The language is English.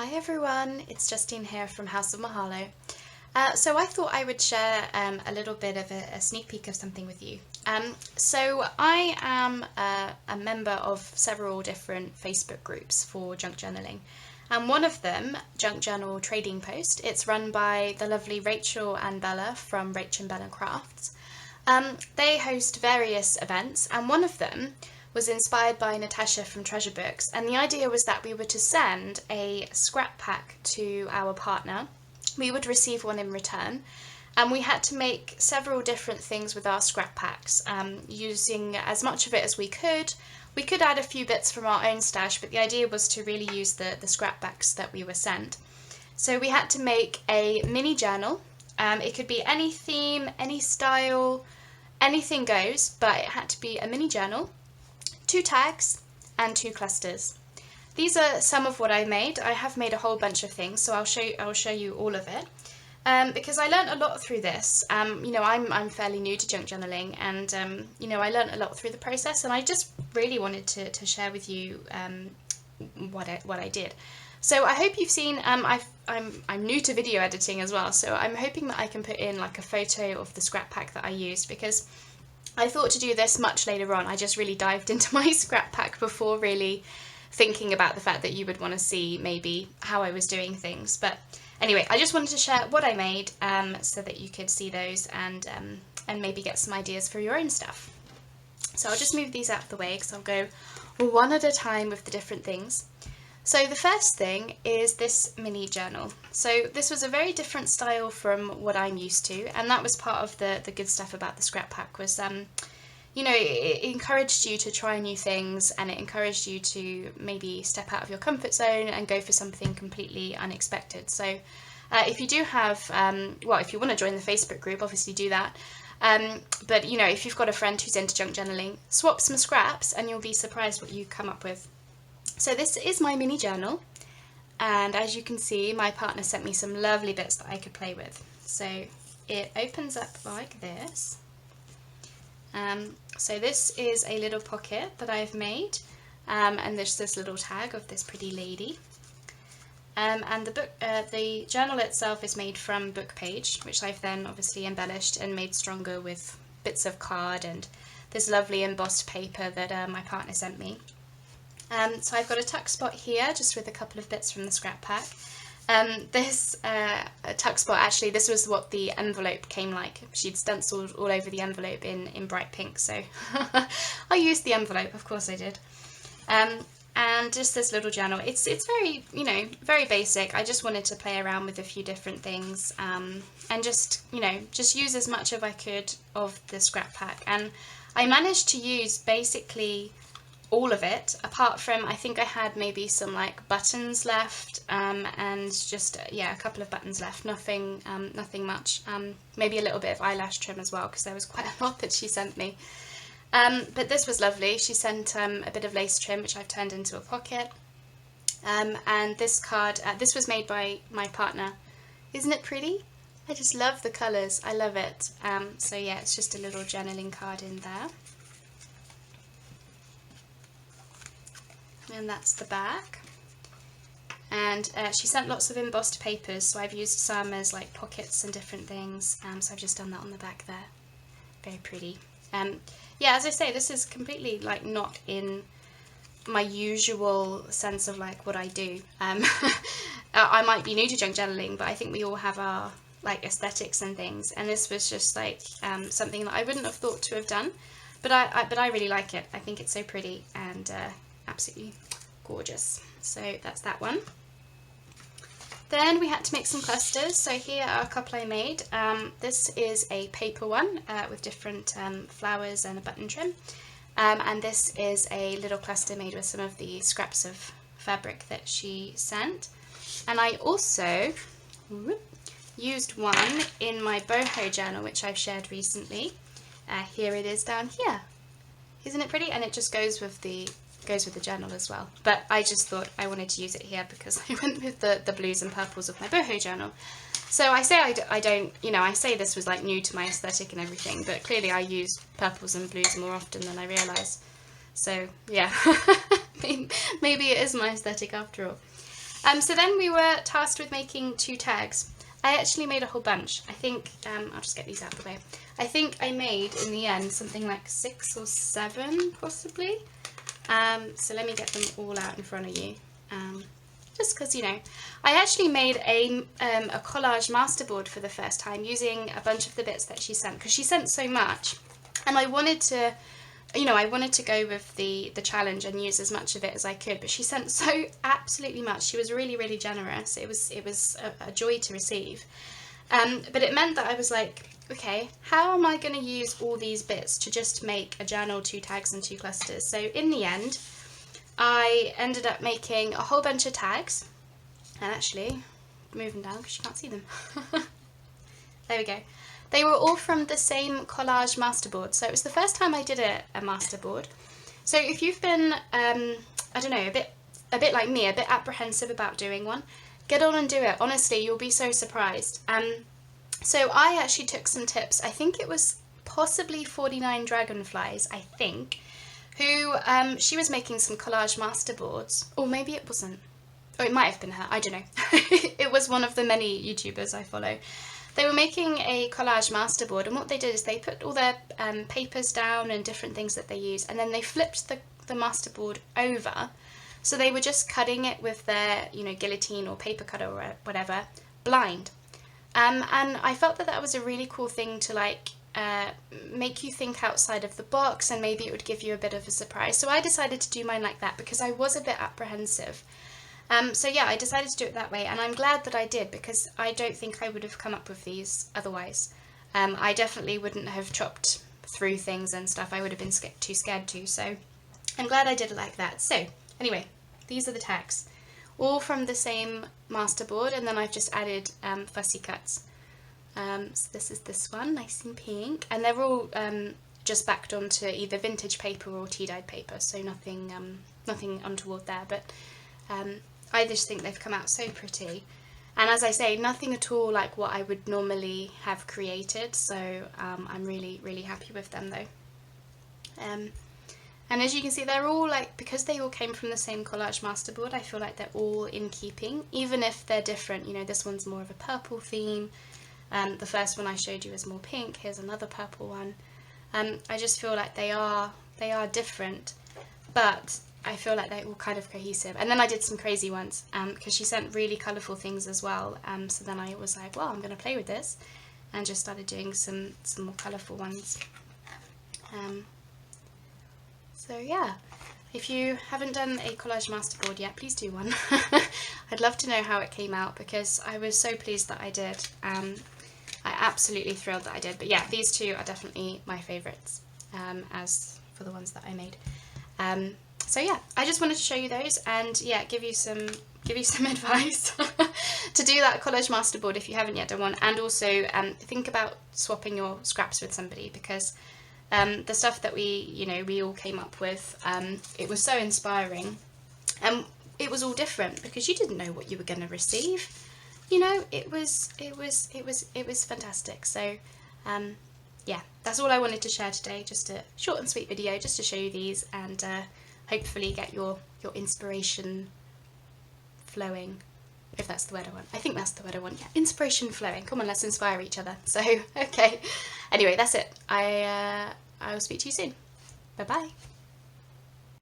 Hi everyone, it's Justine here from House of Mahalo. So I thought I would share a little bit of a sneak peek of something with you. So I am a member of several different Facebook groups for junk journaling. And one of them, Junk Journal Trading Post, it's run by the lovely Rachel and Bella from Rach and Bella Crafts. They host various events, and one of them was inspired by Natasha from Treasure Books, and the idea was that we were to send a scrap pack to our partner. We would receive one in return, and we had to make several different things with our scrap packs, using as much of it as we could. We could add a few bits from our own stash, but the idea was to really use the scrap packs that we were sent. So we had to make a mini journal. It could be any theme, any style, anything goes, but it had to be a mini journal, 2 tags and 2 clusters. These are some of what I made. I have made a whole bunch of things, so I'll show you all of it. Because I learned a lot through this. I'm fairly new to junk journaling, and I learned a lot through the process, and I just really wanted to share with you what I did. So I hope you've seen. I'm new to video editing as well, so I'm hoping that I can put in like a photo of the scrap pack that I used, because I thought to do this much later on. I just really dived into my scrap pack before really thinking about the fact that you would want to see maybe how I was doing things. But anyway, I just wanted to share what I made so that you could see those and maybe get some ideas for your own stuff. So I'll just move these out of the way because I'll go one at a time with the different things. So the first thing is this mini journal. So this was a very different style from what I'm used to, and that was part of the good stuff about the scrap pack was, it encouraged you to try new things, and it encouraged you to maybe step out of your comfort zone and go for something completely unexpected. So if you do have, if you want to join the Facebook group, obviously do that. But if you've got a friend who's into junk journaling, swap some scraps and you'll be surprised what you come up with. So this is my mini journal, and as you can see, my partner sent me some lovely bits that I could play with. So it opens up like this. So this is a little pocket that I've made, and there's this little tag of this pretty lady. And the journal itself is made from book page, which I've then obviously embellished and made stronger with bits of card and this lovely embossed paper that my partner sent me. So I've got a tuck spot here, just with a couple of bits from the scrap pack. This tuck spot, actually, this was what the envelope came like. She'd stenciled all over the envelope in bright pink, so I used the envelope, of course I did. And just this little journal. It's very, very basic. I just wanted to play around with a few different things, and just use as much as I could of the scrap pack. And I managed to use basically all of it, apart from, I think I had maybe some like buttons left, and just a couple of buttons left, nothing much, maybe a little bit of eyelash trim as well, because there was quite a lot that she sent me. But this was lovely. She sent a bit of lace trim, which I've turned into a pocket, and this card, this was made by my partner. Isn't it pretty? I just love the colours, I love it. So yeah, it's just a little journaling card in there. And that's the back. And she sent lots of embossed papers, so I've used some as like pockets and different things, so I've just done that on the back there. Very pretty. As I say, this is completely like not in my usual sense of like what I do. I might be new to junk journaling, but I think we all have our like aesthetics and things, and this was just like something that I wouldn't have thought to have done, but I really like it. I think it's so pretty and absolutely gorgeous. So that's that one. Then we had to make some clusters, so here are a couple I made. This is a paper one with different flowers and a button trim, and this is a little cluster made with some of the scraps of fabric that she sent. And I also used one in my boho journal, which I've shared recently. Here it is down here. Isn't it pretty? And it just goes with the journal as well, but I just thought I wanted to use it here because I went with the blues and purples of my boho journal. So I say I don't, I say this was like new to my aesthetic and everything, but clearly I use purples and blues more often than I realise. So yeah, maybe it is my aesthetic after all. So then we were tasked with making 2 tags. I actually made a whole bunch. I think, I'll just get these out of the way. I think I made, in the end, something like 6 or 7, possibly. So let me get them all out in front of you. Just because, you know, I actually made a collage masterboard for the first time using a bunch of the bits that she sent, because she sent so much. And I wanted to, you know, I wanted to go with the challenge and use as much of it as I could, but she sent so absolutely much. She was really, really generous. It was a joy to receive. But it meant that I was like, okay, how am I going to use all these bits to just make a journal, 2 tags and 2 clusters? So in the end, I ended up making a whole bunch of tags, and actually, move them down because you can't see them. There we go. They were all from the same collage masterboard, so it was the first time I did a masterboard. So if you've been, I don't know, a bit like me, a bit apprehensive about doing one, get on and do it. Honestly, you'll be so surprised. So I actually took some tips. I think it was possibly 49 Dragonflies, I think, who, she was making some collage masterboards, or maybe it wasn't. Oh, it might have been her, I don't know. It was one of the many YouTubers I follow. They were making a collage masterboard, and what they did is they put all their papers down and different things that they use, and then they flipped the masterboard over, so they were just cutting it with their, you know, guillotine or paper cutter or whatever, blind. And I felt that that was a really cool thing to, like, make you think outside of the box, and maybe it would give you a bit of a surprise. So I decided to do mine like that because I was a bit apprehensive. So yeah, I decided to do it that way, and I'm glad that I did, because I don't think I would have come up with these otherwise. I definitely wouldn't have chopped through things and stuff. I would have been too scared to, so I'm glad I did it like that. So anyway, these are the tags, all from the same masterboard, and then I've just added fussy cuts. So this is this one, nice and pink, and they're all just backed onto either vintage paper or tea-dyed paper, so nothing untoward there, but I just think they've come out so pretty. And as I say, nothing at all like what I would normally have created, so I'm really, really happy with them though. And as you can see, they're all like, because they all came from the same collage masterboard, I feel like they're all in keeping, even if they're different. You know, this one's more of a purple theme, the first one I showed you is more pink, here's another purple one. I just feel like they are different, but I feel like they're all kind of cohesive. And then I did some crazy ones, because she sent really colourful things as well, so then I was like, well, I'm going to play with this, and just started doing some more colourful ones. So yeah, if you haven't done a collage masterboard yet, please do one. I'd love to know how it came out, because I was so pleased that I did. I absolutely thrilled that I did. But yeah, these two are definitely my favourites, as for the ones that I made. So yeah, I just wanted to show you those, and yeah, give you some advice to do that collage masterboard if you haven't yet done one, and also think about swapping your scraps with somebody, because the stuff that we all came up with, it was so inspiring, and it was all different because you didn't know what you were going to receive. You know, it was fantastic. So yeah, that's all I wanted to share today. Just a short and sweet video just to show you these, and hopefully get your inspiration flowing, if that's the word I want. I think that's the word I want. Yeah, inspiration flowing. Come on, let's inspire each other. So okay, anyway, that's it. I will speak to you soon. Bye bye.